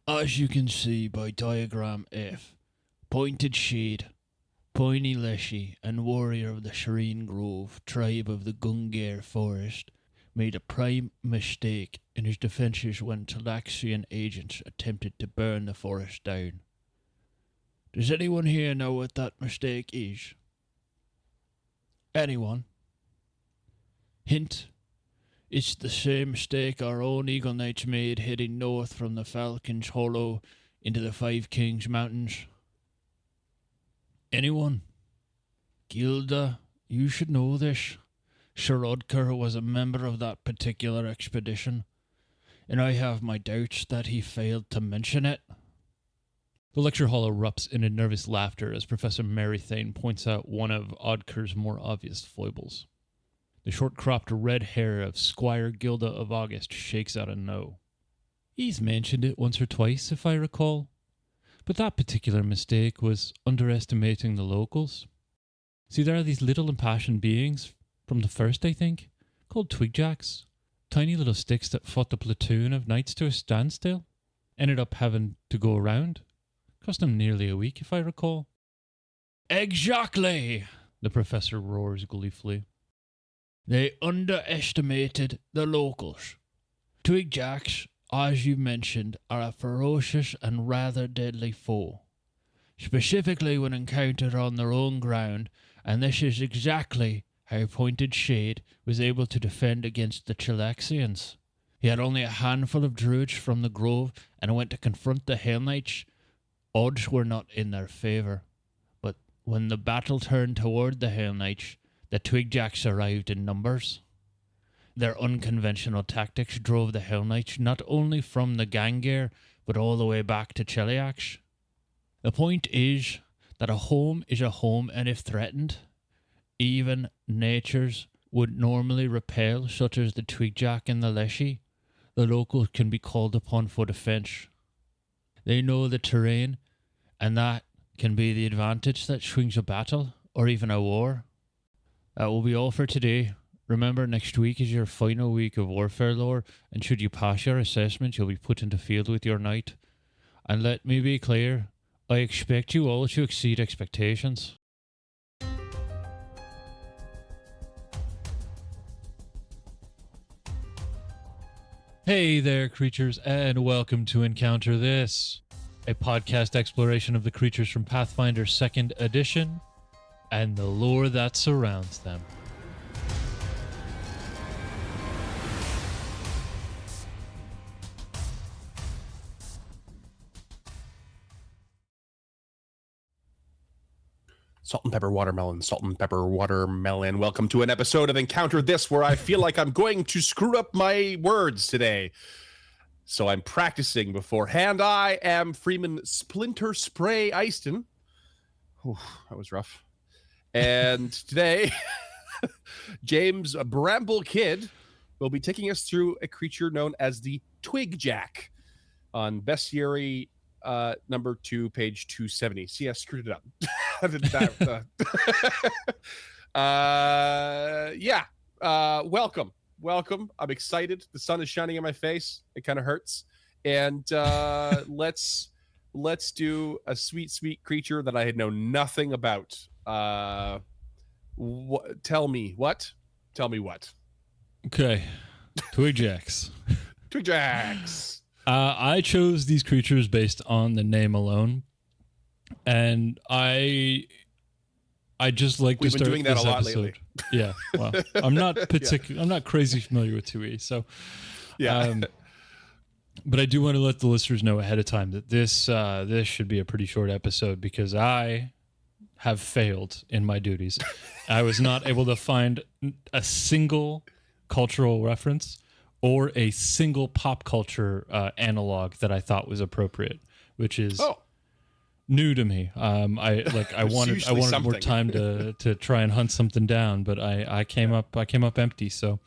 As you can see by diagram F, Pointed Shade, Piney Leshy, and warrior of the Shireen Grove tribe of the Gungair Forest made a prime mistake in his defences when Talaxian agents attempted to burn the forest down. Does anyone here know what that mistake is? Anyone? Hint. It's the same mistake our own Eagle Knights made heading north from the Falcon's Hollow into the Five Kings Mountains. Anyone? Gilda, you should know this. Sir Odker was a member of that particular expedition, and I have my doubts that he failed to mention it. The lecture hall erupts in a nervous laughter as Professor Marythane points out one of Odker's more obvious foibles. The short-cropped red hair of Squire Gilda of August shakes out a no. He's mentioned it once or twice, if I recall. But that particular mistake was underestimating the locals. See, there are these little impassioned beings, from the first, I think, called Twigjacks. Tiny little sticks that fought the platoon of knights to a standstill. Ended up having to go around. Cost them nearly a week, if I recall. Exactly, the professor roars gleefully. They underestimated the locals. Twigjacks, as you mentioned, are a ferocious and rather deadly foe, specifically when encountered on their own ground, and this is exactly how Pointed Shade was able to defend against the Chilaxians. He had only a handful of druids from the grove and went to confront the Hell Knights. Odds were not in their favour, but when the battle turned toward the Hell Knights, the Twigjacks arrived in numbers. Their unconventional tactics drove the Hell Knights not only from the Gangair, but all the way back to Cheliax. The point is that a home is a home, and if threatened, even natures would normally repel, such as the Twigjack and the Leshy. The locals can be called upon for defence. They know the terrain, and that can be the advantage that swings a battle, or even a war. That will be all for today. Remember, next week is your final week of warfare lore, and should you pass your assessment, you'll be put into field with your knight. And let me be clear, I expect you all to exceed expectations. Hey there, creatures, and welcome to Encounter This, a podcast exploration of the creatures from Pathfinder 2nd Edition and the lore that surrounds them. Salt and pepper watermelon, salt and pepper watermelon. Welcome to an episode of Encounter This, where I feel like I'm going to screw up my words today. So I'm practicing beforehand. I am Freeman Splinter Spray Easton. Oh, that was rough. And today, James Bramble Kid will be taking us through a creature known as the Twigjack on Bestiary number 2, page 270. See, I screwed it up. Welcome. I'm excited. The sun is shining in my face. It kind of hurts. And let's do a sweet creature that I had known nothing about. Tell me what? Okay. Twigjacks. Twigjacks. I chose these creatures based on the name alone, and I just like We've to been start doing that this a lot episode. lately. Yeah, well, I'm not I'm not crazy familiar with 2E, so Yeah. But I do want to let the listeners know ahead of time that this should be a pretty short episode because I have failed in my duties. I was not able to find a single cultural reference or a single pop culture analog that I thought was appropriate, which is new to me. I wanted more time to try and hunt something down, but I came up empty. So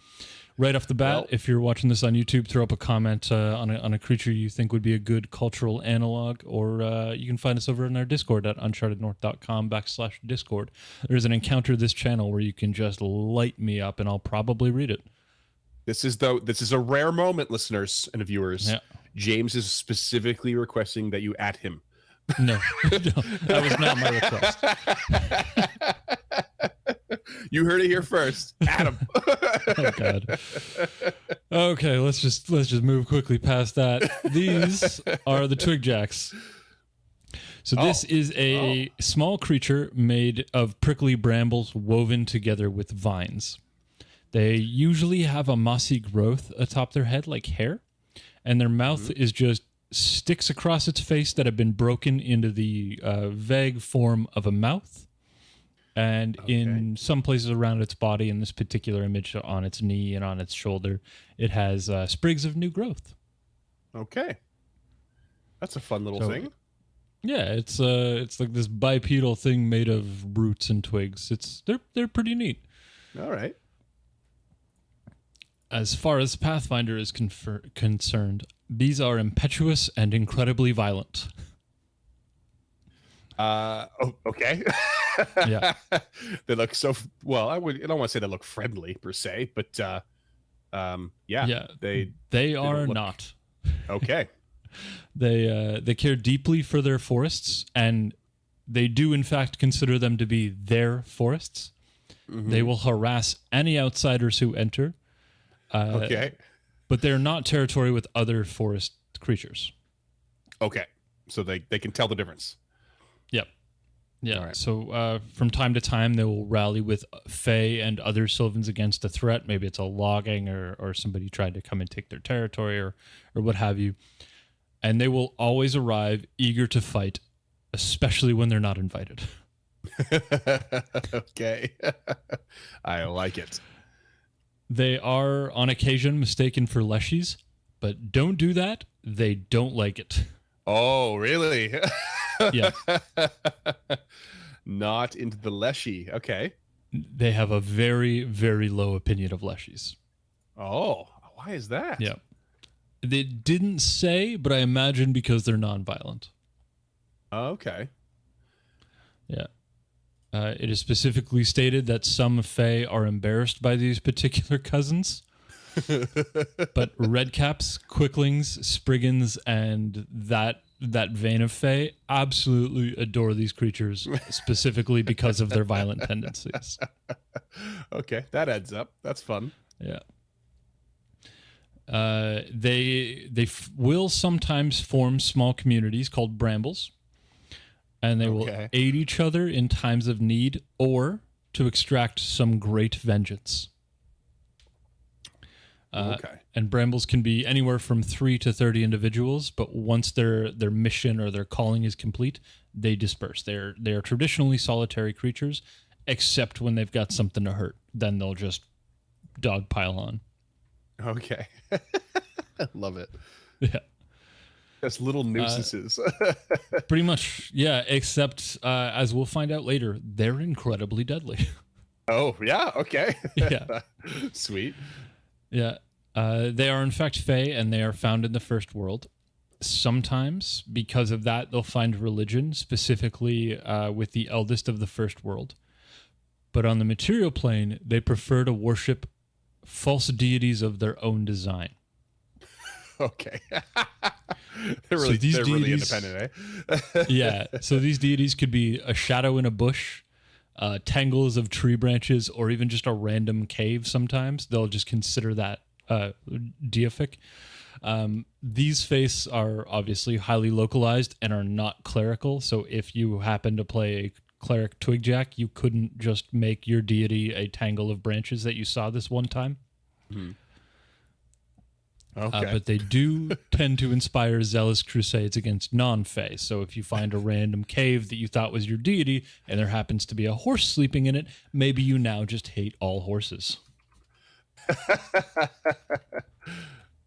right off the bat, if you're watching this on YouTube, throw up a comment on a creature you think would be a good cultural analog, or you can find us over in our Discord at unchartednorth.com/Discord. There's an Encounter This channel where you can just light me up and I'll probably read it. This is a rare moment, listeners and viewers. Yeah. James is specifically requesting that you at him. No, that was not my request. You heard it here first. Adam. Oh God. Okay, let's just move quickly past that. These are the Twigjacks. So this is a small creature made of prickly brambles woven together with vines. They usually have a mossy growth atop their head like hair, and their mouth is just sticks across its face that have been broken into the vague form of a mouth. And in some places around its body, in this particular image on its knee and on its shoulder, it has sprigs of new growth. Okay. That's a fun little thing. Yeah, it's like this bipedal thing made of roots and twigs. They're pretty neat. All right. As far as Pathfinder is concerned, these are impetuous and incredibly violent. Okay. Yeah. They look so well. I don't want to say they look friendly per se, but yeah. They are not. Okay. They care deeply for their forests, and they do in fact consider them to be their forests. Mm-hmm. They will harass any outsiders who enter. But they're not territory with other forest creatures. Okay. So they can tell the difference. Yep. Yeah. Right. So from time to time, they will rally with Fae and other Sylvans against a threat. Maybe it's a logging or somebody tried to come and take their territory or what have you. And they will always arrive eager to fight, especially when they're not invited. Okay. I like it. They are, on occasion, mistaken for leshies, but don't do that. They don't like it. Oh, really? Yeah. Not into the leshy. Okay. They have a very, very low opinion of leshies. Oh, why is that? Yeah. They didn't say, but I imagine because they're nonviolent. Okay. Yeah. It is specifically stated that some Fae are embarrassed by these particular cousins. But redcaps, quicklings, spriggans, and that vein of Fae absolutely adore these creatures, specifically because of their violent tendencies. Okay, that adds up. That's fun. Yeah. They will sometimes form small communities called brambles, and they will aid each other in times of need or to extract some great vengeance. And brambles can be anywhere from 3 to 30 individuals, but once their mission or their calling is complete, they disperse. They are traditionally solitary creatures, except when they've got something to hurt. Then they'll just dogpile on. Okay. I love it. Yeah. Just little nuisances. Pretty much, yeah, except as we'll find out later, they're incredibly deadly. Oh, yeah, okay. Yeah. Sweet. Yeah. They are in fact Fae, and they are found in the first world. Sometimes, because of that, they'll find religion, specifically with the eldest of the first world. But on the material plane, they prefer to worship false deities of their own design. Okay. They're really independent, eh? Yeah. So these deities could be a shadow in a bush, tangles of tree branches, or even just a random cave sometimes. They'll just consider that deific. These faiths are obviously highly localized and are not clerical. So if you happen to play a cleric Twigjack, you couldn't just make your deity a tangle of branches that you saw this one time. Mm-hmm. Okay. But they do tend to inspire zealous crusades against non-Fae. So if you find a random cave that you thought was your deity and there happens to be a horse sleeping in it, maybe you now just hate all horses.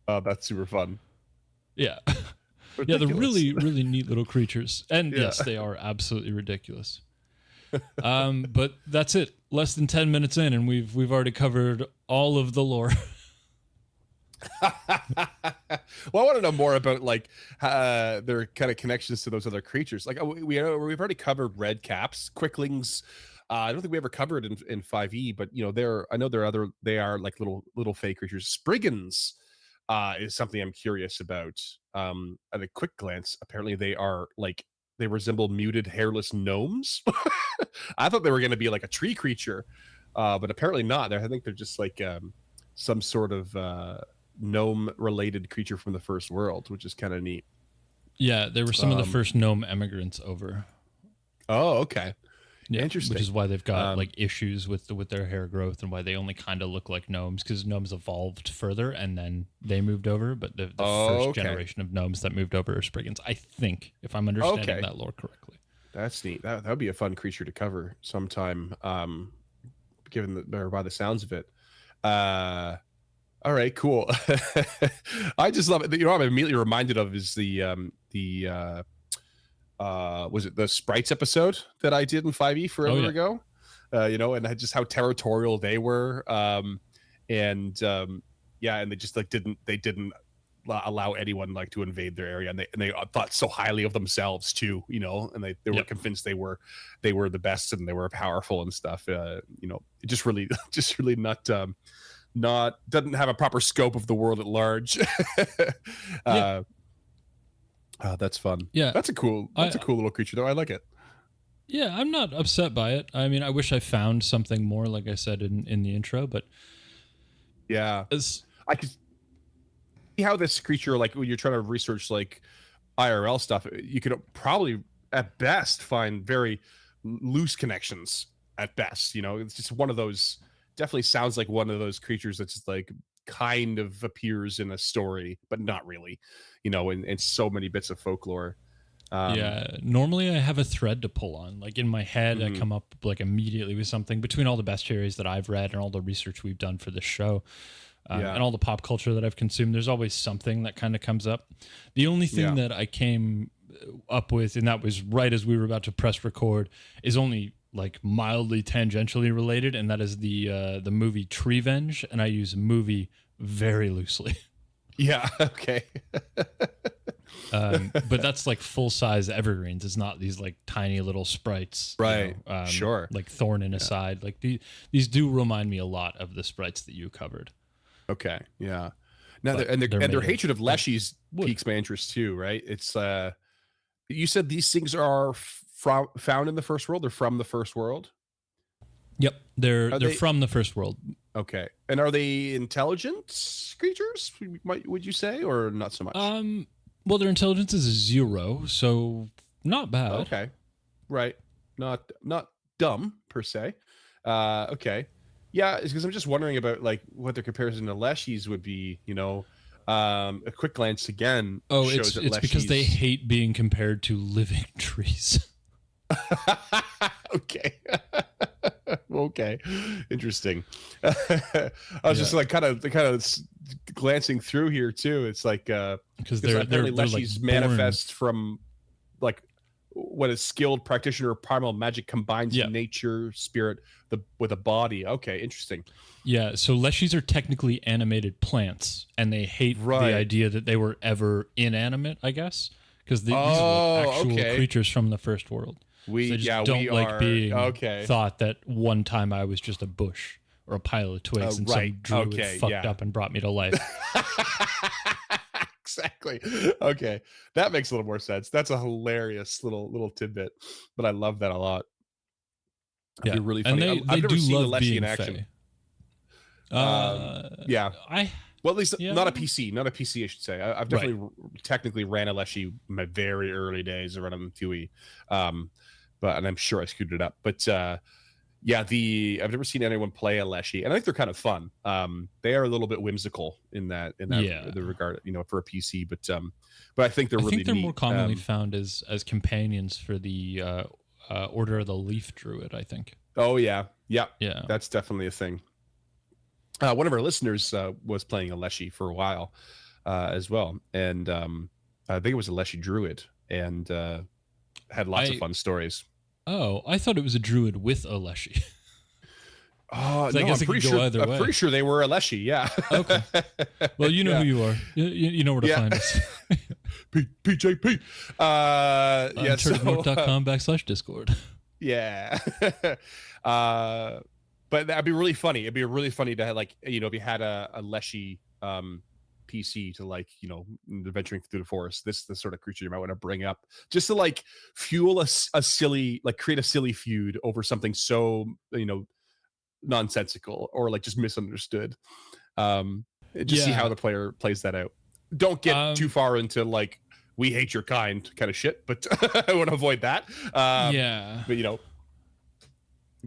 Oh, that's super fun. Yeah. Ridiculous. Yeah, they're really, really neat little creatures. And yes, they are absolutely ridiculous. But that's it. Less than 10 minutes in, and we've already covered all of the lore. Well, I want to know more about like their kind of connections to those other creatures. Like we've already covered red caps, quicklings, I don't think we ever covered in 5e, but they are like little fey creatures. Spriggans is something I'm curious about. At a quick glance, apparently they resemble muted hairless gnomes. I thought they were going to be like a tree creature, but apparently not. I think they're just like some sort of gnome related creature from the first world, which is kind of neat. Yeah, they were some of the first gnome immigrants over. Oh, okay. Yeah, interesting. Which is why they've got like issues with their hair growth, and why they only kind of look like gnomes, because gnomes evolved further and then they moved over. But the first generation of gnomes that moved over are Spriggans, I think, if I'm understanding that lore correctly. That's neat. That would be a fun creature to cover sometime, by the sounds of it. All right, cool. I just love it. You know what I'm immediately reminded of is was it the Sprites episode that I did in 5e forever ago? And just how territorial they were. And they just like didn't allow anyone like to invade their area, and they thought so highly of themselves too, and they were convinced they were the best and they were powerful and stuff. Just really not doesn't have a proper scope of the world at large. That's fun. Yeah, that's a cool little creature though. I like it. Yeah, I'm not upset by it. I mean, I wish I found something more, like I said in the intro, but yeah, I could see how this creature, like when you're trying to research like IRL stuff, you could probably at best find very loose connections at best. It's just one of those, definitely sounds like one of those creatures that's like kind of appears in a story, but not really, in so many bits of folklore. Normally I have a thread to pull on. Like in my head, I come up like immediately with something between all the bestiaries that I've read and all the research we've done for this show. And all the pop culture that I've consumed, there's always something that kind of comes up. The only thing that I came up with, and that was right as we were about to press record, is only like mildly tangentially related, and that is the movie Treevenge, and I use movie very loosely. Yeah, okay. But that's like full-size evergreens. It's not these like tiny little sprites. Right, sure. Like thorn in a side. Like these do remind me a lot of the sprites that you covered. Okay, yeah. Now, their hatred of leshies piques my interest too, right? It's you said these things are found in the first world. They're from the first world. Yep, they're from the first world. Okay, and are they intelligent creatures? Would you say, or not so much? Well, their intelligence is 0, so not bad. Okay, right. Not dumb per se. Okay. Yeah, it's because I'm just wondering about like what their comparison to leshies would be. A quick glance again. Oh, shows it's because they hate being compared to living trees. Okay. Okay. Interesting. I was just like kind of glancing through here too. It's like because they're leshies like manifest from like what a skilled practitioner of primal magic combines nature, spirit, with a body. Okay, interesting. Yeah, so leshies are technically animated plants, and they hate the idea that they were ever inanimate, I guess, because these are actual creatures from the first world. They just don't like being thought that one time I was just a bush or a pile of twigs and some druid fucked up and brought me to life. Exactly. Okay, that makes a little more sense. That's a hilarious little tidbit, but I love that a lot. That'd be really funny. And I've never do seen a love Leshy being in action. fey. Well, at least not a PC, I should say. I've definitely technically ran a Leshy in my very early days around on 2E, and I'm sure I screwed it up. But I've never seen anyone play a Leshy, and I think they're kind of fun. They are a little bit whimsical in that the regard, for a PC, but I think they're really neat. More commonly found as companions for the Order of the Leaf Druid, I think. Oh yeah, that's definitely a thing. One of our listeners was playing a Leshy for a while as well, and I think it was a Leshy Druid, and had lots of fun stories. Oh, I thought it was a druid with a Leshy. Oh, no, I'm pretty sure they were a Leshy, yeah. Okay. Well, you know who you are. You know where to find us. PJP. TurtleNorth.com/Discord. Yeah. But that'd be really funny. It'd be really funny to have, like, you know, if you had a Leshy PC to, like, you know, adventuring through the forest, this the sort of creature you might want to bring up just to, like, fuel a silly, like, create a silly feud over something so, you know, nonsensical or, like, just misunderstood. Just see how the player plays that out. Don't get too far into, like, we hate your kind kind of shit, but I want to avoid that. But, you know,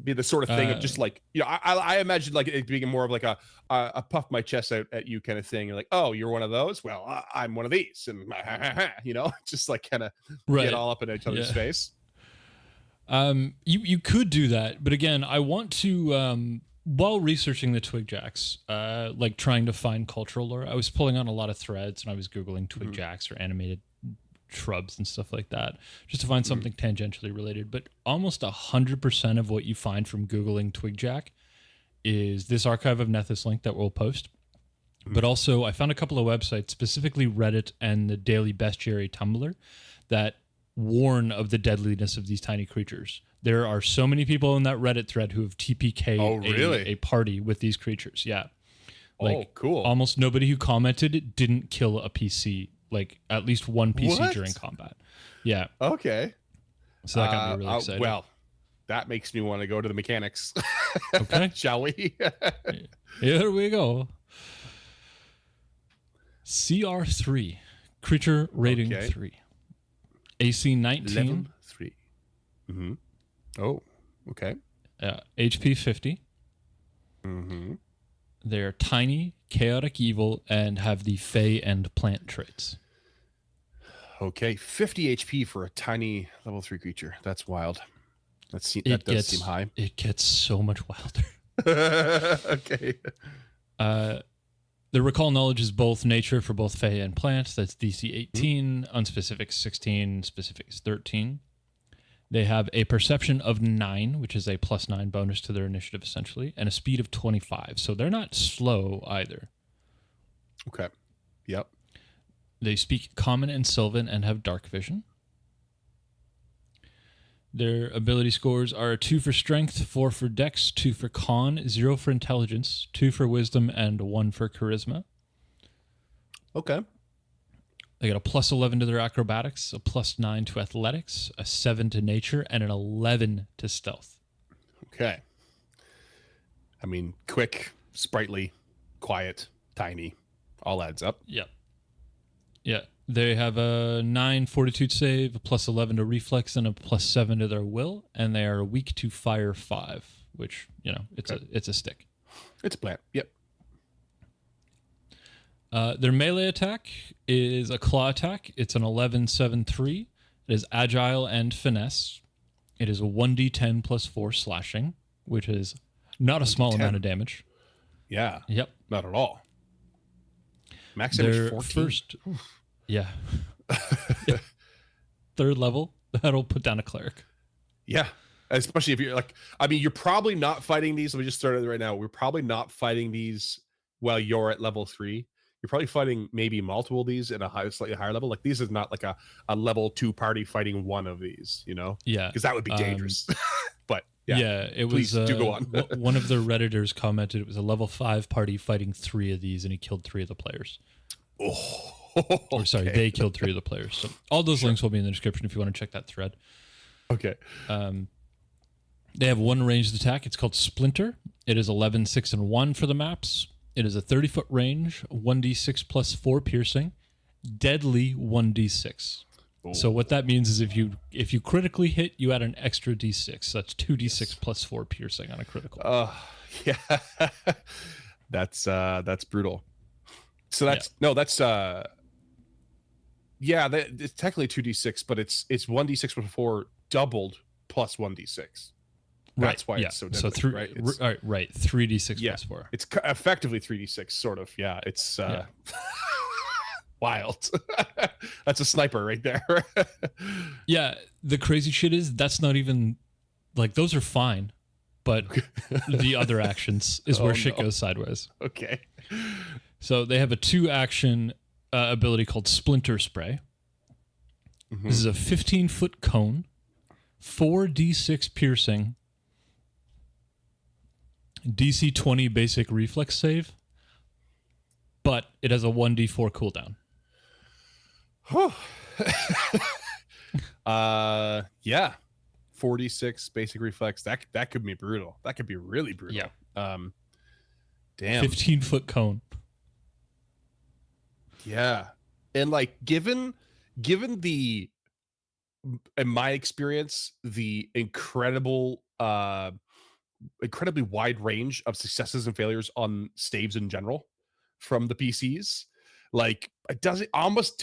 be the sort of thing of just, like, you know, I imagine, like, it being more of like a puff my chest out at you kind of thing. You're like, oh, you're one of those? Well, I'm one of these. And, you know, just, like, kind of get all up in each other's face. You could do that. But again, I want to, while researching the Twigjacks, like trying to find cultural lore, I was pulling on a lot of threads and I was Googling Twigjacks or animated shrubs and stuff like that just to find something tangentially related. But almost 100% of what you find from Googling Twigjack is this archive of Nethys link that we'll post. But also I found a couple of websites, specifically Reddit and the Daily Bestiary Tumblr, that warn of the deadliness of these tiny creatures. There are so many people in that Reddit thread who have TPK'd a party with these creatures. Yeah. Like, cool. Almost nobody who commented didn't kill a PC, like at least one PC during combat. Yeah. Okay. So that got me really excited. Well, that makes me want to go to the mechanics. Okay. Shall we? Here we go. CR3. Creature rating 3. AC 19. Level 3. Mm-hmm. Oh, okay. HP 50. Mm-hmm. They're tiny, chaotic evil, and have the Fey and plant traits. Okay, 50 HP for a tiny level 3 creature. That's wild. That does seem high. It gets so much wilder. Okay. The recall knowledge is both nature for both Fey and plant. That's DC 18, unspecific 16, specific is 13. They have a perception of 9, which is a +9 bonus to their initiative, essentially, and a speed of 25. So they're not slow either. Okay. Yep. They speak Common and Sylvan and have dark vision. Their ability scores are 2 for strength, 4 for dex, 2 for con, 0 for intelligence, 2 for wisdom, and 1 for charisma. Okay. They got a +11 to their acrobatics, a +9 to athletics, a 7 to nature, and an 11 to stealth. Okay. I mean, quick, sprightly, quiet, tiny, all adds up. Yep. Yeah. They have a 9 fortitude save, a +11 to reflex, and a +7 to their will, and they are weak to fire 5, which, you know, it's a stick. It's a plant. Yep. Their melee attack is a claw attack. It's an 11-7-3. It is agile and finesse. It is a 1d10 +4 slashing, which is not a small amount of damage. Yeah. Yep. Not at all. Max damage 14. Yeah. Third level, that'll put down a cleric. Yeah. Especially if you're like, I mean, you're probably not fighting these. Let me just start it right now. We're probably not fighting these while you're at level 3. You're probably fighting maybe multiple of these at a slightly higher level. Like, these is not like a level 2 party fighting one of these, you know? Yeah. Because that would be dangerous. But yeah, it please was. Do go on. One of the Redditors commented it was a level 5 party fighting 3 of these, and he killed 3 of the players. Oh. Or sorry, they killed 3 of the players. So all those links will be in the description if you want to check that thread. Okay. They have one ranged attack. It's called Splinter. It is 11, 6, and 1 for the maps. It is a 30-foot range, 1d6 +4 piercing, deadly 1d6. Oh. So what that means is if you critically hit, you add an extra d6. So that's 2d6 +4 piercing on a critical. Yeah. That's brutal. So that's it's technically 2d6, but it's 1d6 +4 doubled plus 1d6. That's why it's so deadly, right? 3d6 +4. It's effectively 3d6, sort of. Yeah, it's wild. That's a sniper right there. Yeah, the crazy shit is that's not even like those are fine, but the other actions is where shit goes sideways. Okay. So they have a 2-action ability called Splinter Spray. Mm-hmm. This is a 15-foot cone. 4d6 piercing, DC 20 basic reflex save, but it has a 1d4 cooldown. Yeah. 46 basic reflex. That could be brutal. That could be really brutal. Yeah. Damn. 15-foot cone. Yeah. And like given the, in my experience, the incredibly wide range of successes and failures on staves in general from the PCs, like it doesn't almost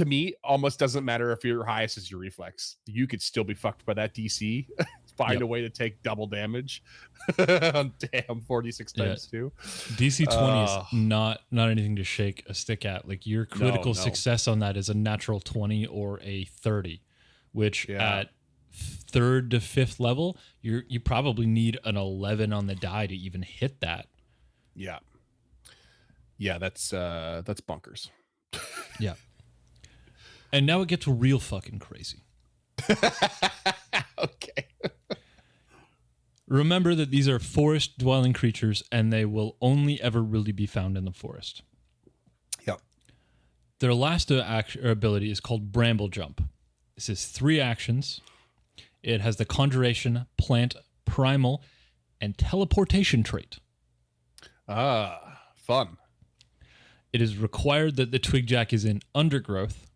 doesn't matter if your highest is your reflex. You could still be fucked by that DC. Find a way to take double damage. Damn, 46 times too. DC 20 is not anything to shake a stick at. Like your critical success on that is a natural 20 or a 30, which at 3rd to 5th level, you probably need an 11 on the die to even hit that. Yeah. Yeah, that's bonkers. Yeah. And now it gets real fucking crazy. Okay. Remember that these are forest dwelling creatures and they will only ever really be found in the forest. Yep. Their last ability is called Bramble Jump. This is 3 actions. It has the Conjuration, Plant, Primal, and Teleportation trait. Fun. It is required that the Twigjack is in undergrowth,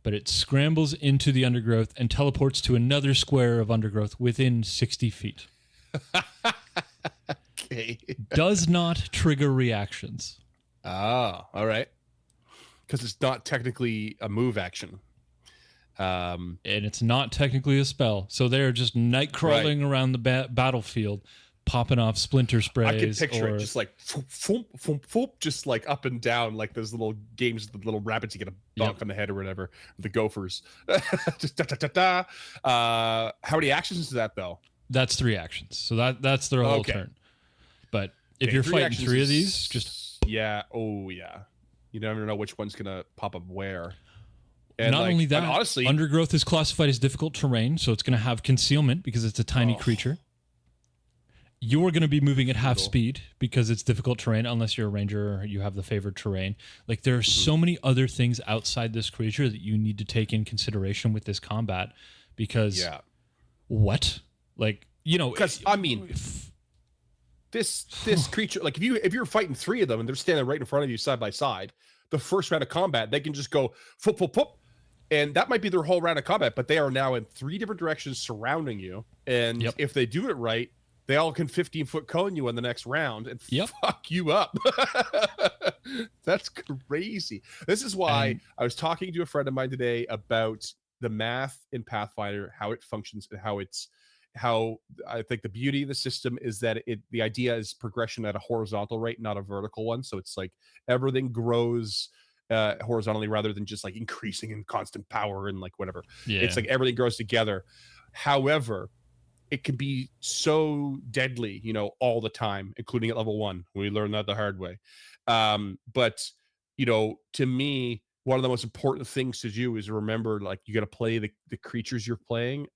but it scrambles into the undergrowth and teleports to another square of undergrowth within 60 feet. Okay. Does not trigger reactions. All right. Because it's not technically a move action. And it's not technically a spell. So they're just night crawling around the battlefield, popping off splinter sprays. I can picture it just like foop, foop, foop, just like up and down, like those little games, the little rabbits you get a bonk on the head or whatever, the gophers. Just da, da, da, da. How many actions is that though? That's 3 actions. So that's their whole turn. But if you're fighting 3 of these, just yeah. Oh yeah. You never know which one's gonna pop up where. And not only that, honestly, undergrowth is classified as difficult terrain, so it's going to have concealment because it's a tiny creature. You're going to be moving at half speed because it's difficult terrain, unless you're a ranger or you have the favored terrain. Like there are so many other things outside this creature that you need to take in consideration with this combat. Because what? Like, you know, because I mean, this creature, like if you're fighting 3 of them and they're standing right in front of you side by side, the first round of combat they can just go foop foop foop. And that might be their whole round of combat, but they are now in 3 different directions surrounding you. And if they do it right, they all can 15-foot cone you in the next round and fuck you up. That's crazy. This is why I was talking to a friend of mine today about the math in Pathfinder, how it functions, and how I think the beauty of the system is that the idea is progression at a horizontal rate, not a vertical one. So it's like everything grows horizontally rather than just like increasing in constant power and like whatever. It's like everything grows together. However, it can be so deadly, you know, all the time, including at level 1. We learned that the hard way. But you know, to me, one of the most important things to do is remember, like, you got to play the creatures you're playing,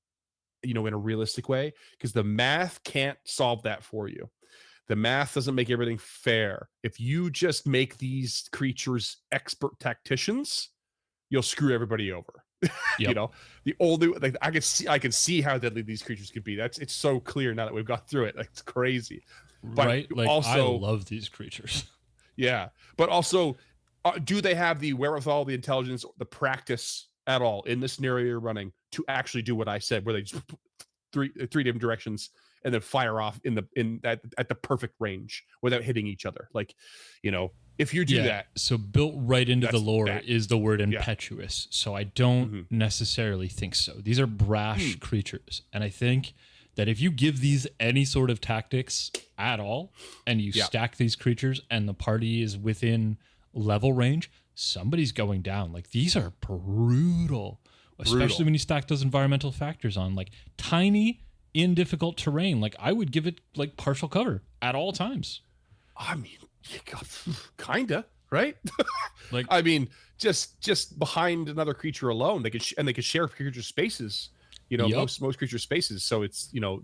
you know, in a realistic way, because the math can't solve that for you. The math doesn't make everything fair. If you just make these creatures expert tacticians, you'll screw everybody over. You know, the only like I can see how deadly these creatures could be. It's so clear now that we've got through it. Like, it's crazy. But right? Like, also, I love these creatures. Yeah, but also, do they have the wherewithal, the intelligence, the practice at all in the scenario you're running to actually do what I said, where they just three different directions and then fire off at the perfect range without hitting each other? Like, you know, if you do that. So built right into the lore is the word impetuous. So I don't necessarily think so. These are brash creatures. And I think that if you give these any sort of tactics at all, and you stack these creatures and the party is within level range, somebody's going down. Like, these are brutal. Especially when you stack those environmental factors on, like tiny in difficult terrain. Like, I would give it like partial cover at all times. I mean, kinda, right? Like, I mean, just behind another creature alone, they could share creature spaces. You know, Yep. most creature spaces. So it's, you know,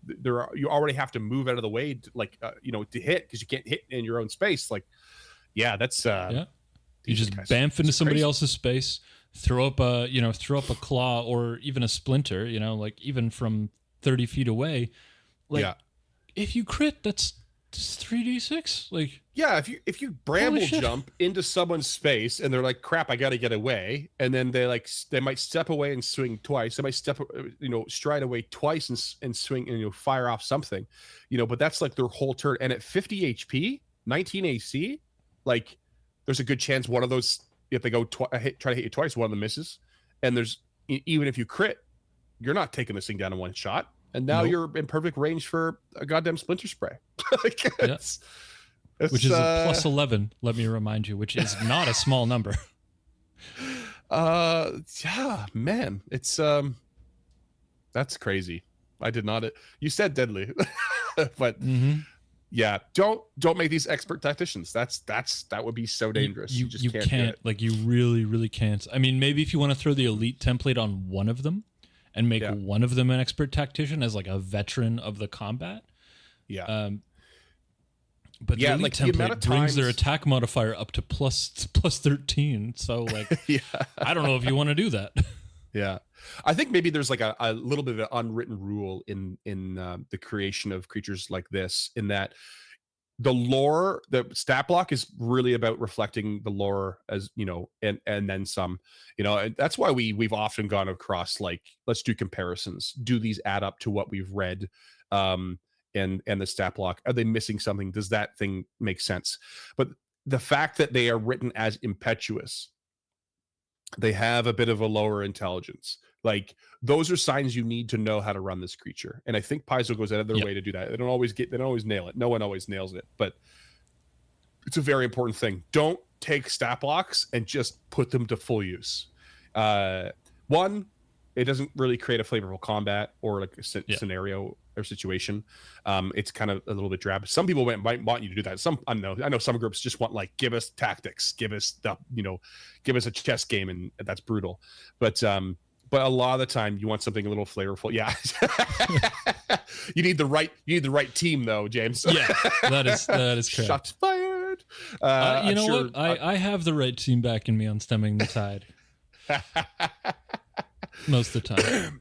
you already have to move out of the way to, like, you know, to hit, because you can't hit in your own space. Like, yeah, that's You just guys, bamf into somebody crazy. else's space, throw up a claw or even a splinter, you know, like even from 30 feet away. Like, yeah. if you crit, that's 3d6. Like, Yeah, if you bramble jump into someone's space and they're like, crap, I got to get away, and then they might step away and swing twice. They might stride away twice and swing and fire off something, but that's like their whole turn. And at 50 HP, 19 AC, like there's a good chance one of those, if they go try to hit you twice, one of them misses. And there's, even if you crit, you're not taking this thing down in one shot. And now you're in perfect range for a goddamn splinter spray. Like, which is a plus 11, let me remind you, which is not a small number. Yeah, man, it's that's crazy. I did not. You said deadly, but yeah, don't make these expert tacticians. That would be so dangerous. You just can't. Like, you really, really can't. I mean, maybe if you want to throw the elite template on one of them and make one of them an expert tactician as like a veteran of the combat. Yeah. But the elite template brings their attack modifier up to plus 13. So, like, I don't know if you want to do that. Yeah. I think maybe there's like a little bit of an unwritten rule in the creation of creatures like this, in that the lore, the stat block is really about reflecting the lore, as and then some, and that's why we've often gone across, like, let's do comparisons. Do these add up to what we've read? And the stat block, are they missing something? Does that thing make sense? But the fact that they are written as impetuous, they have a bit of a lower intelligence. Like, those are signs you need to know how to run this creature. And I think Paizo goes out of their way to do that. They don't always nail it. No one always nails it, but it's a very important thing. Don't take stat blocks and just put them to full use. One, it doesn't really create a flavorful combat or like a scenario or situation. It's kind of a little bit drab. Some people might want you to do that. I know some groups just want, like, give us tactics, give us give us a chess game, and that's brutal. But a lot of the time you want something a little flavorful. Yeah. you need the right team though, James. Yeah, that is correct. Shots fired. What? I have the right team backing me on Stemming the Tide. Most of the time.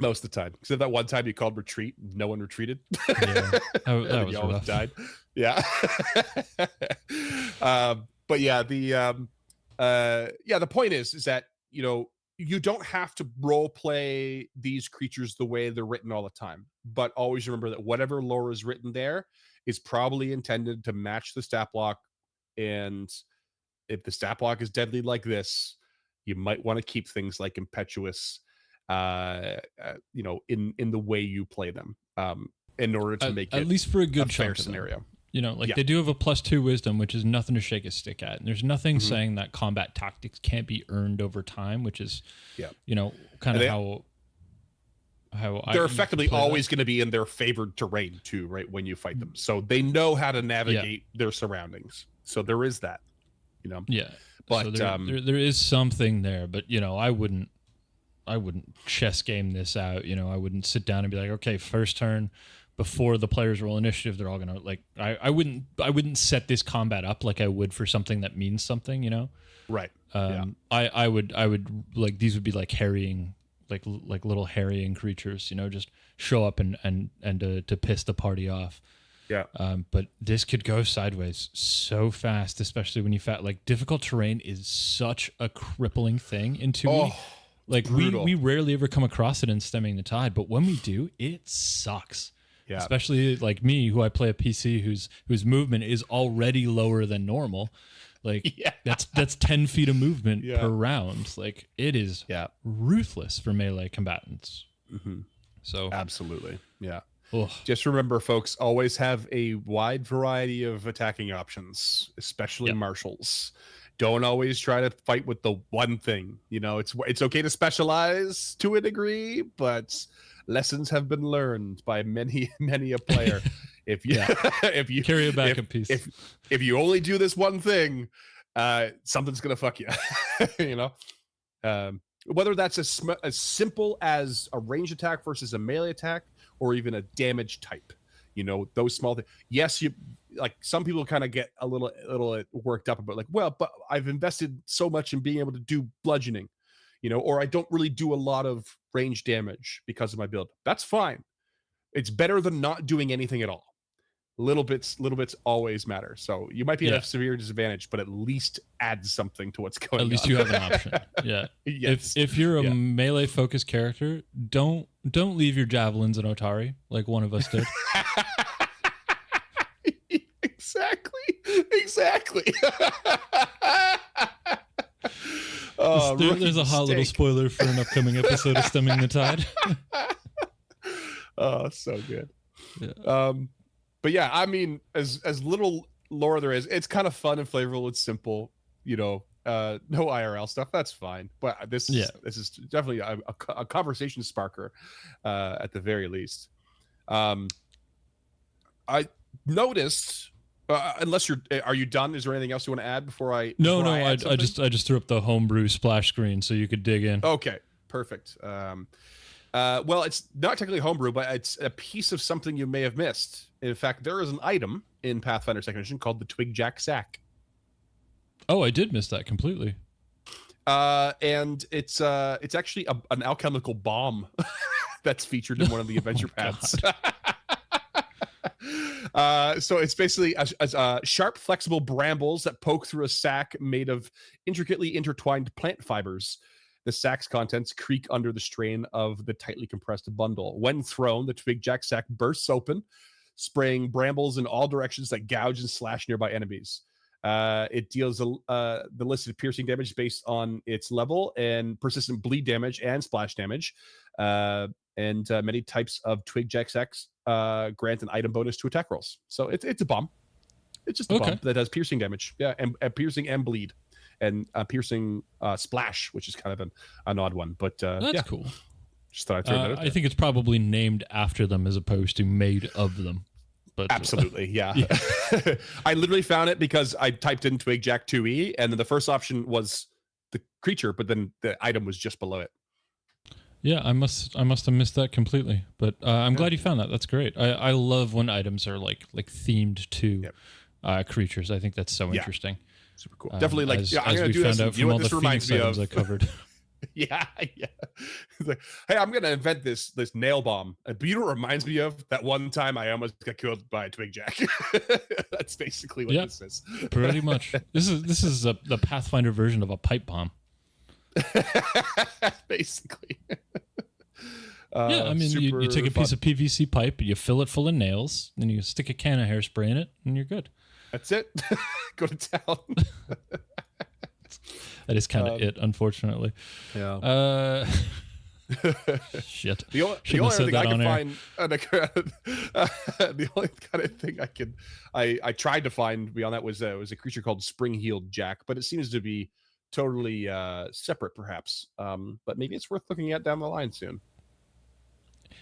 Most of the time. Except that one time you called retreat, no one retreated. Yeah, that was rough. Died. Yeah. But yeah, the point is that, you don't have to role play these creatures the way they're written all the time. But always remember that whatever lore is written there is probably intended to match the stat block. And if the stat block is deadly like this, you might want to keep things like impetuous in the way you play them, in order to make it at least for a good fair scenario. They do have a +2 wisdom, which is nothing to shake a stick at. And there's nothing saying that combat tactics can't be earned over time, which is, kind of how they're effectively always going to be in their favored terrain too, right? When you fight them. So they know how to navigate their surroundings. So there is that, Yeah. But so there is something there, but I wouldn't chess game this out. I wouldn't sit down and be like, okay, first turn, before the players roll initiative, they're all gonna, like, I wouldn't set this combat up like I would for something that means something, Right. I would like, these would be like harrying, like little harrying creatures, just show up and to piss the party off. Yeah. But this could go sideways so fast, especially when like, difficult terrain is such a crippling thing in 2E. Like, we rarely ever come across it in Stemming the Tide, but when we do, it sucks. Yeah. Especially like me, who I play a PC whose movement is already lower than normal. Like, that's 10 feet of movement per round. Like, it is ruthless for melee combatants. So absolutely. Yeah. Just remember, folks, always have a wide variety of attacking options, especially martials. Don't always try to fight with the one thing. It's okay to specialize to a degree, but lessons have been learned by many a player. If you carry a backup piece, if you only do this one thing, something's gonna fuck you. whether that's as simple as a range attack versus a melee attack, or even a damage type. Those small things. Yes, you like some people kind of get a little worked up about like, well, but I've invested so much in being able to do bludgeoning, or I don't really do a lot of range damage because of my build. That's fine. It's better than not doing anything at all. Little bits always matter. So you might be at a severe disadvantage, but at least add something to what's going on. At least you have an option. Yeah. Yes. If you're a melee focused character, don't leave your javelins in Otari like one of us did. Exactly. There's a hot little spoiler for an upcoming episode of Stemming the Tide. Oh, so good. Yeah. But yeah, I mean, as little lore there is, it's kind of fun and flavorful. It's simple, no IRL stuff. That's fine. But this is definitely a conversation sparker, at the very least. I noticed. Unless are you done? Is there anything else you want to add before I? No. I just threw up the homebrew splash screen so you could dig in. Okay, perfect. Well, it's not technically homebrew, but it's a piece of something you may have missed. In fact, there is an item in Pathfinder 2nd Edition called the Twigjack sack. Oh, I did miss that completely. And it's actually an alchemical bomb that's featured in one of the adventure paths. So it's basically a sharp, flexible brambles that poke through a sack made of intricately intertwined plant fibers. The sack's contents creak under the strain of the tightly compressed bundle. When thrown, the Twigjack sack bursts open, spraying brambles in all directions that gouge and slash nearby enemies. It deals the listed piercing damage based on its level, and persistent bleed damage and splash damage. And many types of Twigjack sacks grant an item bonus to attack rolls. So it's a bomb. It's just a bomb that does piercing damage. Yeah, and piercing and bleed. And piercing splash, which is kind of an odd one. But that's cool. Just thought I'd throw that out there. I think it's probably named after them as opposed to made of them. But absolutely, yeah. I literally found it because I typed in Twigjack 2e, and then the first option was the creature, but then the item was just below it. Yeah, I must have missed that completely. But I'm glad you found that. That's great. I love when items are like themed to creatures. I think that's so interesting. Super cool. Definitely, like, I'm going to do this. You know what this reminds me of? I covered. Yeah. Like, hey, I'm going to invent this nail bomb. But you know what it reminds me of? That one time I almost got killed by a Twigjack. That's basically what this is. Pretty much. This is the Pathfinder version of a pipe bomb. Basically. I mean, you take a piece of PVC pipe, you fill it full of nails, then you stick a can of hairspray in it, and you're good. That's it. Go to town. That is kind of it, unfortunately. Yeah. Shit. The only thing I can find, the only kind of thing I tried to find beyond that was a creature called Spring-Heeled Jack, but it seems to be totally separate, perhaps. But maybe it's worth looking at down the line soon.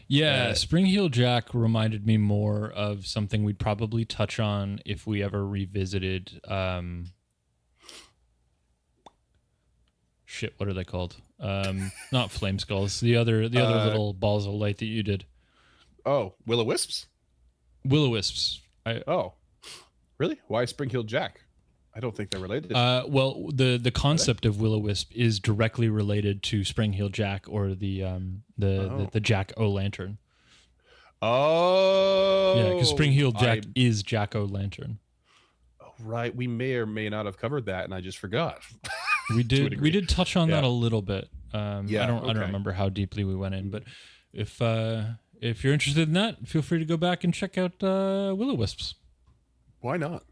Yeah, Spring-Heeled Jack reminded me more of something we'd probably touch on if we ever revisited. Shit, what are they called? Not flame skulls. The other little balls of light that you did. Oh, will-o-wisps. Will-o-wisps. Oh, really? Why Spring-Heeled Jack? I don't think they're related. Well, the concept of will-o-wisp is directly related to Spring-Heeled Jack or the Jack-o'-lantern. Oh, yeah, because Spring-Heeled Jack is Jack-o'-lantern. Oh, right. We may or may not have covered that, and I just forgot. We did. We did touch on that a little bit. I don't okay. remember how deeply we went in, but if you're interested in that, feel free to go back and check out will-o-wisps. Why not?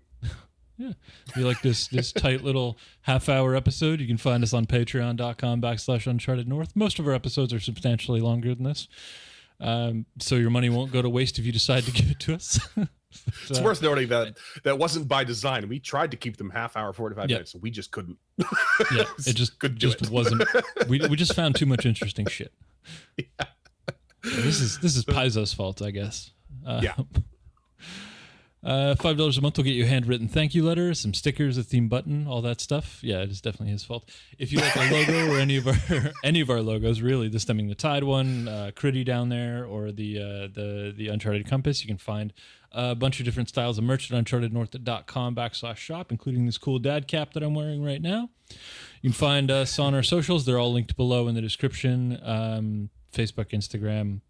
Yeah. If you like this tight little half-hour episode, you can find us on patreon.com/unchartednorth. Most of our episodes are substantially longer than this. So your money won't go to waste if you decide to give it to us. It's worth noting that wasn't by design. We tried to keep them half hour, 45 minutes. We just couldn't. Yeah, it just wasn't. We just found too much interesting shit. Yeah. This is Paizo's fault, I guess. $5 a month will get you a handwritten thank you letter, some stickers, a theme button, all that stuff. Yeah, it is definitely his fault. If you like our logo or any of our logos, really, the Stemming the Tide one, Critty down there, or the Uncharted Compass, you can find a bunch of different styles of merch at unchartednorth.com/shop, including this cool dad cap that I'm wearing right now. You can find us on our socials. They're all linked below in the description. Facebook, Instagram.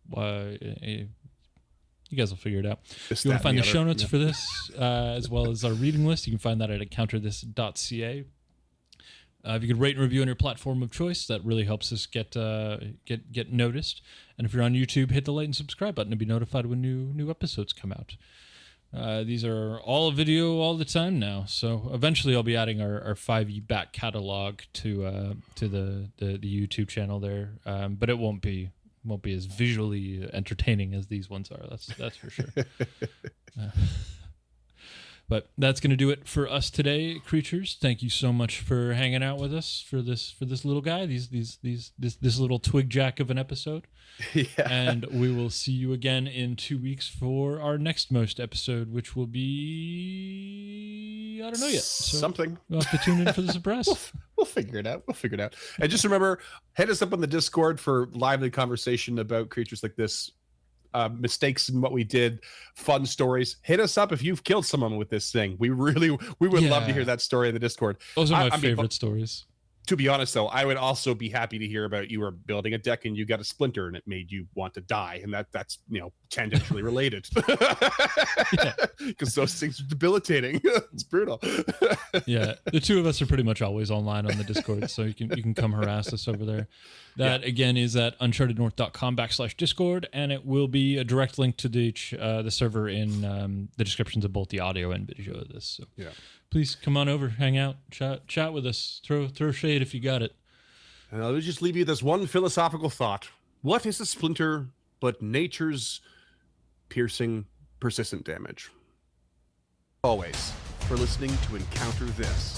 You guys will figure it out. If you want to find the show notes for this, as well as our reading list, you can find that at encounterthis.ca. If you could rate and review on your platform of choice, that really helps us get noticed. And if you're on YouTube, hit the like and subscribe button to be notified when new episodes come out. These are all video all the time now, so eventually I'll be adding our 5e back catalog to the YouTube channel there, but it won't be as visually entertaining as these ones are. That's for sure. But that's going to do it for us today, creatures. Thank you so much for hanging out with us for this little guy, this little Twigjack of an episode. Yeah. And we will see you again in 2 weeks for our next most episode, which will be, I don't know yet. So something. We'll have to tune in for the surprise. We'll figure it out. And just remember, hit us up on the Discord for lively conversation about creatures like this. Mistakes in what we did, fun stories. Hit us up if you've killed someone with this thing. We would love to hear that story in the Discord. Those are my favorite stories. To be honest, though, I would also be happy to hear about you were building a deck and you got a splinter and it made you want to die, and that's tangentially related. Because those things are debilitating. It's brutal. Yeah, the two of us are pretty much always online on the Discord, so you can come harass us over there. That again is at unchartednorth.com/Discord, and it will be a direct link to the server in the descriptions of both the audio and video of this. So please come on over, hang out, chat with us, throw shade if you got it. And I'll just leave you with this one philosophical thought. What is a splinter but nature's piercing, persistent damage? Always for listening to Encounter This.